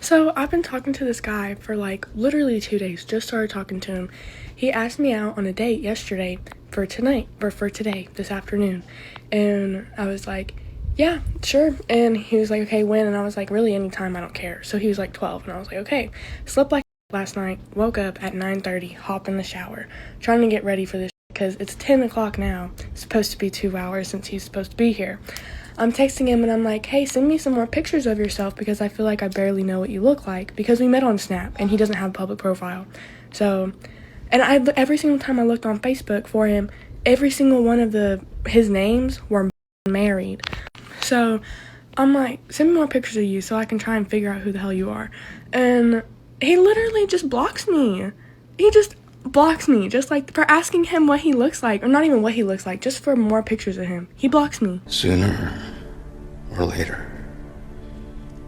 So I've been talking to this guy for like literally 2 days, just started talking to him. He asked me out on a date yesterday for tonight, or for today, this afternoon. And I was like, yeah, sure. And he was like, okay, when? And I was like, really, anytime, I don't care. So he was like 12, and I was like, okay. Slept like last night, woke up at 9:30, hop in the shower, trying to get ready for this because it's 10 o'clock now. It's supposed to be 2 hours since he's supposed to be here. I'm texting him and I'm like, hey, send me some more pictures of yourself because I feel like I barely know what you look like because we met on Snap and he doesn't have a public profile. So, and every single time I looked on Facebook for him, every single one of his names were married. So I'm like, send me more pictures of you so I can try and figure out who the hell you are. And he literally just blocks me. He just blocks me, just like for asking him what he looks like, or not even what he looks like, just for more pictures of him. He blocks me. Sooner or later,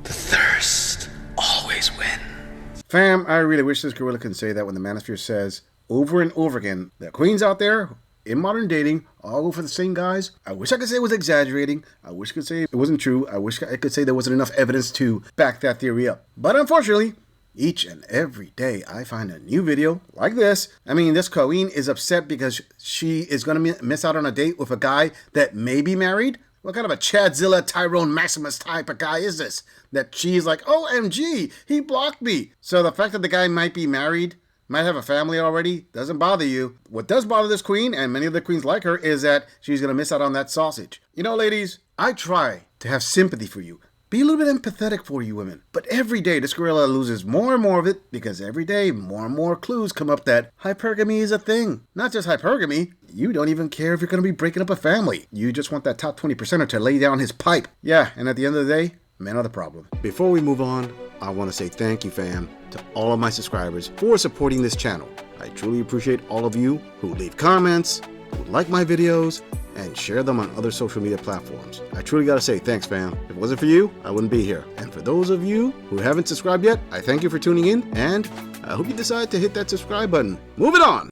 the thirst always wins. Fam, I really wish this gorilla can say that when the manosphere says over and over again that queens out there in modern dating all go for the same guys. I wish I could say it was exaggerating. I wish I could say it wasn't true. I wish I could say there wasn't enough evidence to back that theory up. But unfortunately, each and every day, I find a new video like this. I mean, this queen is upset because she is going to miss out on a date with a guy that may be married. What kind of a Chadzilla, Tyrone Maximus type of guy is this? That she's like, OMG, he blocked me. So the fact that the guy might be married, might have a family already, doesn't bother you. What does bother this queen, and many of the queens like her, is that she's going to miss out on that sausage. You know, ladies, I try to have sympathy for you. Be a little bit empathetic for you women. But every day, this gorilla loses more and more of it because every day, more and more clues come up that hypergamy is a thing. Not just hypergamy. You don't even care if you're going to be breaking up a family. You just want that top 20%er to lay down his pipe. Yeah, and at the end of the day, men are the problem. Before we move on, I want to say thank you, fam, to all of my subscribers for supporting this channel. I truly appreciate all of you who leave comments, who like my videos, and share them on other social media platforms. I truly gotta say thanks, fam. If it wasn't for you, I wouldn't be here. And for those of you who haven't subscribed yet, I thank you for tuning in, and I hope you decide to hit that subscribe button. Moving on!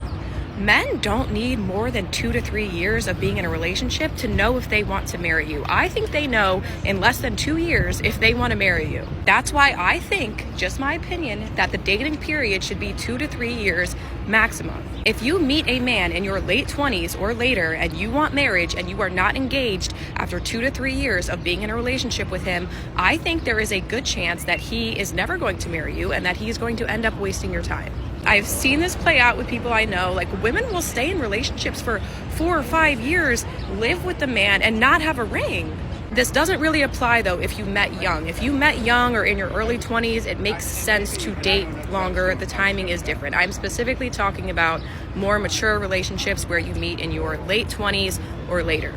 Men don't need more than 2 to 3 years of being in a relationship to know if they want to marry you. I think they know in less than 2 years if they want to marry you. That's why I think, just my opinion, that the dating period should be 2 to 3 years maximum. If you meet a man in your late 20s or later and you want marriage and you are not engaged after 2 to 3 years of being in a relationship with him, I think there is a good chance that he is never going to marry you and that he is going to end up wasting your time. I've seen this play out with people I know. Like, women will stay in relationships for 4 or 5 years, live with the man, and not have a ring. This doesn't really apply, though, if you met young. If you met young or in your early 20s, it makes sense to date longer. The timing is different. I'm specifically talking about more mature relationships where you meet in your late 20s or later.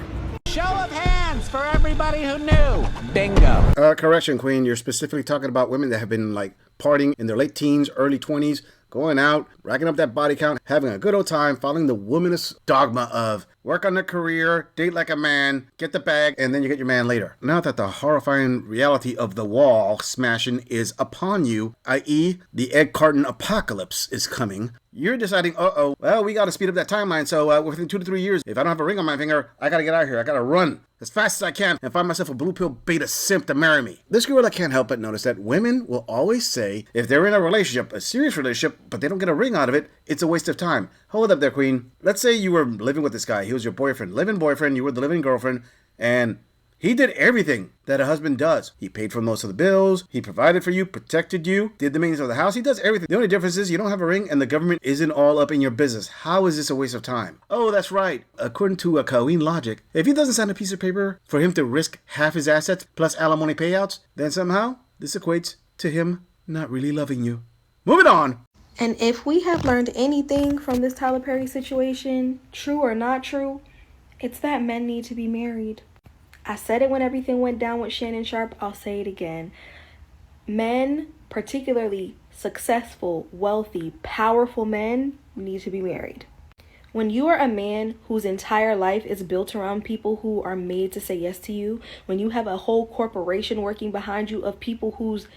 Show of hands for everybody who knew. Bingo. Correction, queen. You're specifically talking about women that have been, like, partying in their late teens, early 20s, going out, racking up that body count, having a good old time, following the womanist dogma of work on their career, date like a man, get the bag, and then you get your man later. Now that the horrifying reality of the wall smashing is upon you, i.e. the egg carton apocalypse is coming, you're deciding, well, we got to speed up that timeline, so within 2 to 3 years, if I don't have a ring on my finger, I got to get out of here. I got to run as fast as I can and find myself a blue pill beta simp to marry me. This gorilla can't help but notice that women will always say if they're in a relationship, a serious relationship, but they don't get a ring out of it, it's a waste of time. Hold up there, queen. Let's say you were living with this guy. He was your boyfriend, living boyfriend, you were the living girlfriend, and he did everything that a husband does. He paid for most of the bills, he provided for you, protected you, did the maintenance of the house, he does everything. The only difference is you don't have a ring and the government isn't all up in your business. How is this a waste of time? Oh, that's right. According to a Kaween logic, if he doesn't sign a piece of paper for him to risk half his assets plus alimony payouts, then somehow this equates to him not really loving you. Moving on. And if we have learned anything from this Tyler Perry situation, true or not true, it's that men need to be married. I said it when everything went down with Shannon Sharp. I'll say it again. Men, particularly successful, wealthy, powerful men, need to be married. When you are a man whose entire life is built around people who are made to say yes to you, when you have a whole corporation working behind you of people whose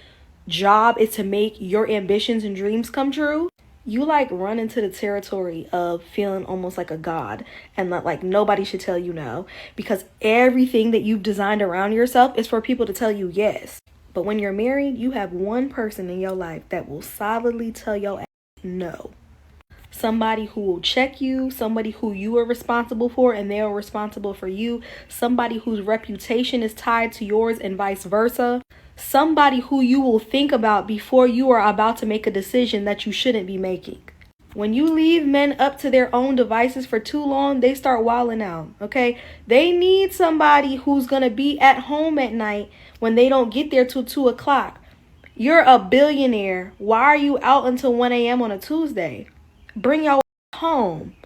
job is to make your ambitions and dreams come true, you like run into the territory of feeling almost like a god and like nobody should tell you no, because everything that you've designed around yourself is for people to tell you yes. But when you're married, you have one person in your life that will solidly tell your ass no. Somebody who will check you, somebody who you are responsible for and they are responsible for you, somebody whose reputation is tied to yours and vice versa, somebody who you will think about before you are about to make a decision that you shouldn't be making. When you leave men up to their own devices for too long, they start wilding out, okay? They need somebody who's going to be at home at night when they don't get there till 2 o'clock. You're a billionaire. Why are you out until 1 a.m. on a Tuesday? Bring your home.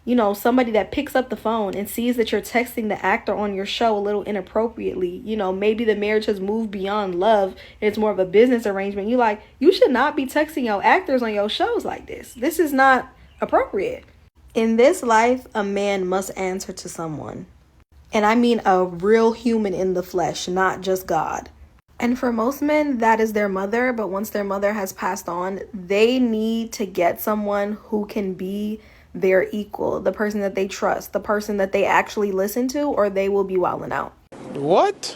You know, somebody that picks up the phone and sees that you're texting the actor on your show a little inappropriately. You know, maybe the marriage has moved beyond love and it's more of a business arrangement. You should not be texting your actors on your shows like this. This is not appropriate. In this life, a man must answer to someone. And I mean a real human in the flesh, not just God. And for most men, that is their mother. But once their mother has passed on, they need to get someone who can be their equal, the person that they trust, the person that they actually listen to, or they will be wilding out. What?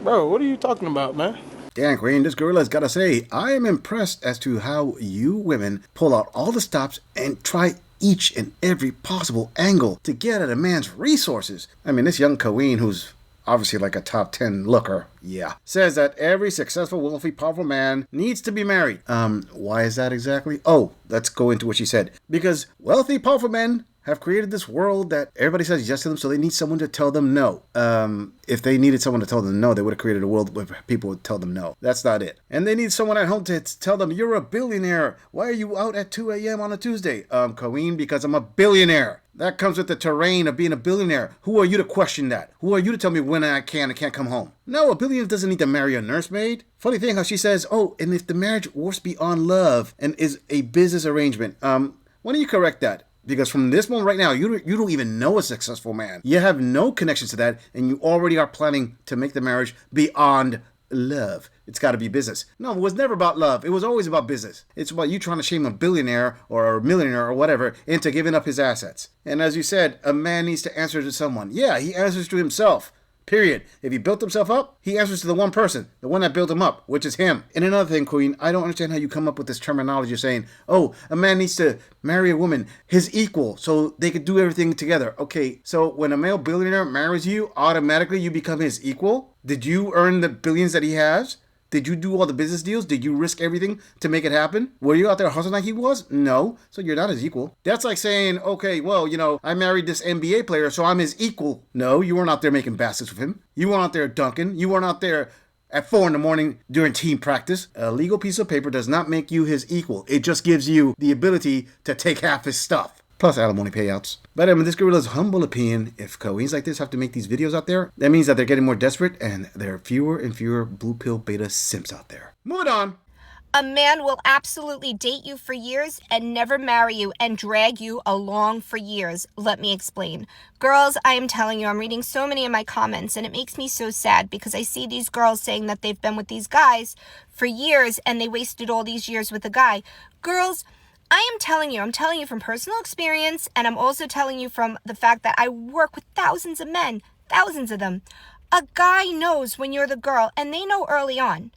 Bro, what are you talking about, man? Damn, Queen, this gorilla's gotta say, I am impressed as to how you women pull out all the stops and try each and every possible angle to get at a man's resources. I mean, this young queen, who's obviously like a top 10 looker, says that every successful, wealthy, powerful man needs to be married. Why is that exactly? Oh, let's go into what she said. Because wealthy, powerful men have created this world that everybody says yes to them, so they need someone to tell them no. If they needed someone to tell them no, they would have created a world where people would tell them no. That's not it. And they need someone at home to tell them, you're a billionaire. Why are you out at 2 a.m. on a Tuesday? Queen, because I'm a billionaire. That comes with the terrain of being a billionaire. Who are you to question that? Who are you to tell me when I can and can't come home? No, a billionaire doesn't need to marry a nursemaid. Funny thing how she says, oh, and if the marriage works beyond love and is a business arrangement, why don't you correct that? Because from this moment right now, you don't even know a successful man. You have no connection to that, and you already are planning to make the marriage beyond love. It's got to be business. No, it was never about love. It was always about business. It's about you trying to shame a billionaire or a millionaire or whatever into giving up his assets. And as you said, a man needs to answer to someone. Yeah, he answers to himself. Period. If he built himself up, he answers to the one person, the one that built him up, which is him. And another thing, Queen, I don't understand how you come up with this terminology saying, oh, a man needs to marry a woman, his equal, so they could do everything together. Okay, so when a male billionaire marries you, automatically you become his equal? Did you earn the billions that he has? Did you do all the business deals? Did you risk everything to make it happen? Were you out there hustling like he was? No. So you're not his equal. That's like saying, okay, well, I married this NBA player, so I'm his equal. No, you weren't out there making baskets with him. You weren't out there dunking. You weren't out there at 4 a.m. during team practice. A legal piece of paper does not make you his equal. It just gives you the ability to take half his stuff. Plus alimony payouts. But in this gorilla's humble opinion, if queens like this have to make these videos out there, that means that they're getting more desperate and there are fewer and fewer blue pill beta simps out there. Moving on. A man will absolutely date you for years and never marry you and drag you along for years. Let me explain. Girls, I am telling you, I'm reading so many of my comments and it makes me so sad because I see these girls saying that they've been with these guys for years and they wasted all these years with a guy. Girls, I'm telling you from personal experience, and I'm also telling you from the fact that I work with thousands of men, thousands of them. A guy knows when you're the girl, and they know early on.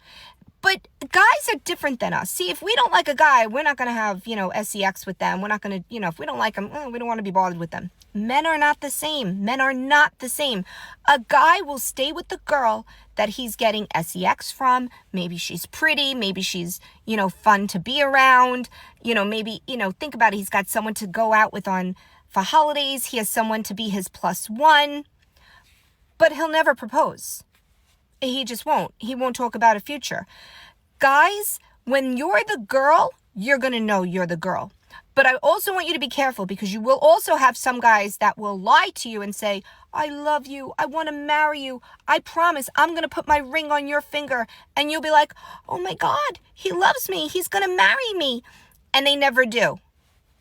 But guys are different than us. See, if we don't like a guy, we're not going to have, sex with them. We're not going to, if we don't like them, we don't want to be bothered with them. Men are not the same. Men are not the same. A guy will stay with the girl that he's getting sex from. Maybe she's pretty. Maybe she's, fun to be around. Maybe, think about it. He's got someone to go out with for holidays. He has someone to be his +1. But he'll never propose. He just won't. He won't talk about a future. Guys, when you're the girl, you're going to know you're the girl. But I also want you to be careful because you will also have some guys that will lie to you and say, I love you. I want to marry you. I promise I'm going to put my ring on your finger. And you'll be like, oh my God, he loves me. He's going to marry me. And they never do.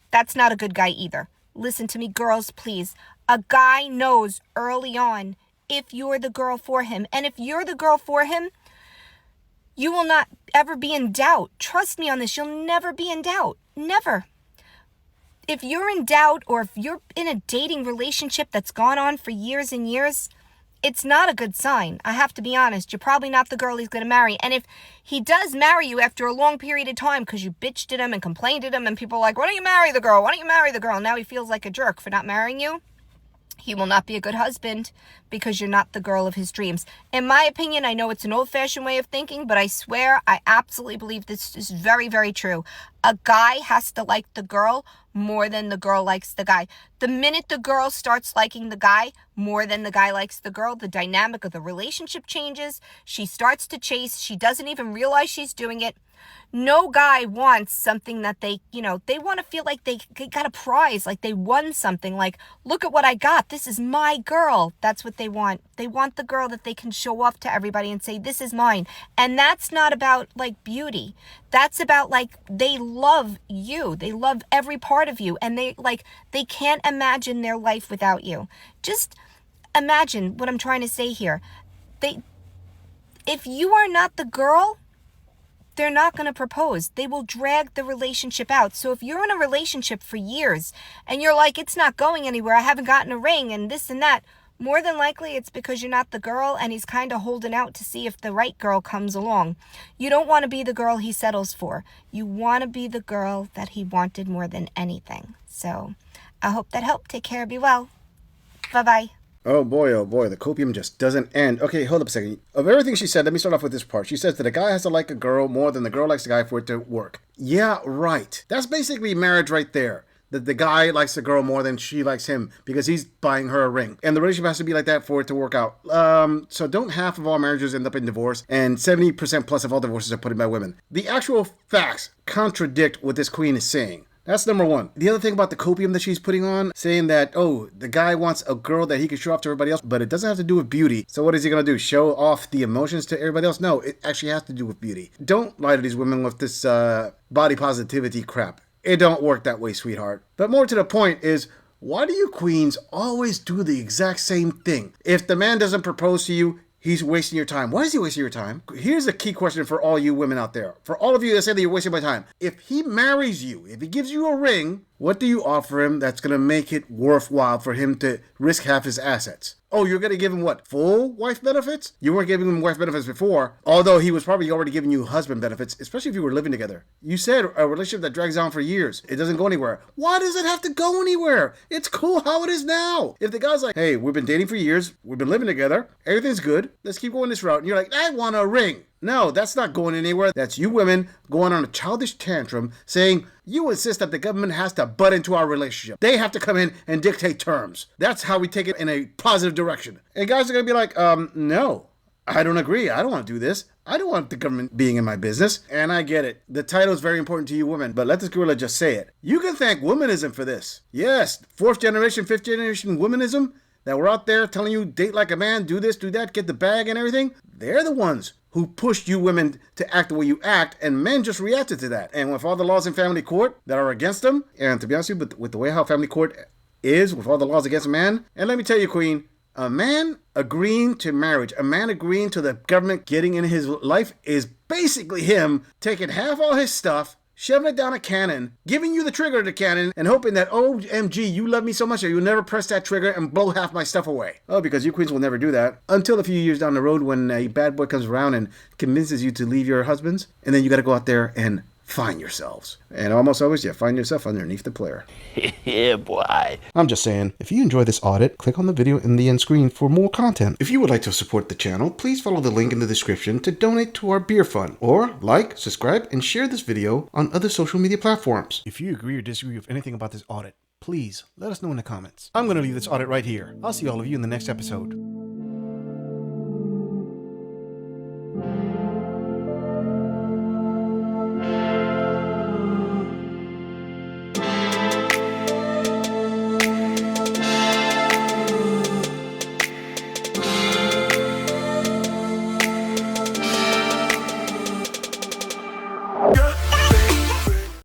That's not a good guy either. Listen to me, girls, please. A guy knows early on if you're the girl for him. And if you're the girl for him, you will not ever be in doubt. Trust me on this. You'll never be in doubt. Never. If you're in doubt or if you're in a dating relationship that's gone on for years and years it's not a good sign. I have to be honest. You're probably not the girl he's going to marry. And if he does marry you after a long period of time because you bitched at him and complained at him and people are like, why don't you marry the girl? Why don't you marry the girl? Now he feels like a jerk for not marrying you. He will not be a good husband because you're not the girl of his dreams. In my opinion, I know it's an old-fashioned way of thinking, but I swear I absolutely believe this is very, very true. A guy has to like the girl more than the girl likes the guy. The minute the girl starts liking the guy more than the guy likes the girl, the dynamic of the relationship changes. She starts to chase. She doesn't even realize she's doing it. No guy wants something that they want to feel like they got a prize, like they won something, like, look at what I got. This is my girl. That's what they want. They want the girl that they can show off to everybody and say, this is mine. And that's not about like beauty. That's about like, they love you. They love every part of you. And they can't imagine their life without you. Just imagine what I'm trying to say here. If you are not the girl, they're not going to propose. They will drag the relationship out. So if you're in a relationship for years and you're like, it's not going anywhere, I haven't gotten a ring and this and that, more than likely it's because you're not the girl and he's kind of holding out to see if the right girl comes along. You don't want to be the girl he settles for. You want to be the girl that he wanted more than anything. So I hope that helped. Take care. Be well. Bye-bye. Oh boy, the copium just doesn't end. Okay, hold up a second. Of everything she said, let me start off with this part. She says that a guy has to like a girl more than the girl likes the guy for it to work. Yeah, right. That's basically marriage right there. That the guy likes the girl more than she likes him because he's buying her a ring. And the relationship has to be like that for it to work out. So don't half of all marriages end up in divorce, and 70% plus of all divorces are put in by women. The actual facts contradict what this queen is saying. That's number one. The other thing about the copium that she's putting on, saying that, oh, the guy wants a girl that he can show off to everybody else, but it doesn't have to do with beauty. So what is he going to do? Show off the emotions to everybody else? No, it actually has to do with beauty. Don't lie to these women with this body positivity crap. It don't work that way, sweetheart. But more to the point is, why do you queens always do the exact same thing? If the man doesn't propose to you, he's wasting your time. Why is he wasting your time? Here's a key question for all you women out there. For all of you that say that you're wasting my time. If he marries you, if he gives you a ring, what do you offer him that's going to make it worthwhile for him to risk half his assets? Oh, you're going to give him what? Full wife benefits? You weren't giving him wife benefits before, although he was probably already giving you husband benefits, especially if you were living together. You said a relationship that drags on for years, it doesn't go anywhere. Why does it have to go anywhere? It's cool how it is now. If the guy's like, hey, we've been dating for years, we've been living together, everything's good, let's keep going this route. And you're like, I want a ring. No, that's not going anywhere. That's you women going on a childish tantrum saying, you insist that the government has to butt into our relationship. They have to come in and dictate terms. That's how we take it in a positive direction. And guys are going to be like, no, I don't agree. I don't want to do this. I don't want the government being in my business. And I get it. The title is very important to you women, but let this gorilla just say it. You can thank womanism for this. Yes, 4th generation, 5th generation womanism that were out there telling you date like a man, do this, do that, get the bag and everything. They're the ones who pushed you women to act the way you act, and men just reacted to that. And with all the laws in family court that are against them, and to be honest with you, with the way how family court is, with all the laws against a man, and let me tell you, queen, a man agreeing to marriage, a man agreeing to the government getting in his life is basically him taking half all his stuff, shoving it down a cannon, giving you the trigger to the cannon, and hoping that, OMG, you love me so much that you'll never press that trigger and blow half my stuff away. Oh, because you queens will never do that. Until a few years down the road when a bad boy comes around and convinces you to leave your husbands, and then you got to go out there and find yourselves. And almost always, you find yourself underneath the player. Yeah, boy. I'm just saying, if you enjoy this audit, click on the video in the end screen for more content. If you would like to support the channel, please follow the link in the description to donate to our beer fund, or like, subscribe, and share this video on other social media platforms. If you agree or disagree with anything about this audit, please let us know in the comments. I'm going to leave this audit right here. I'll see all of you in the next episode.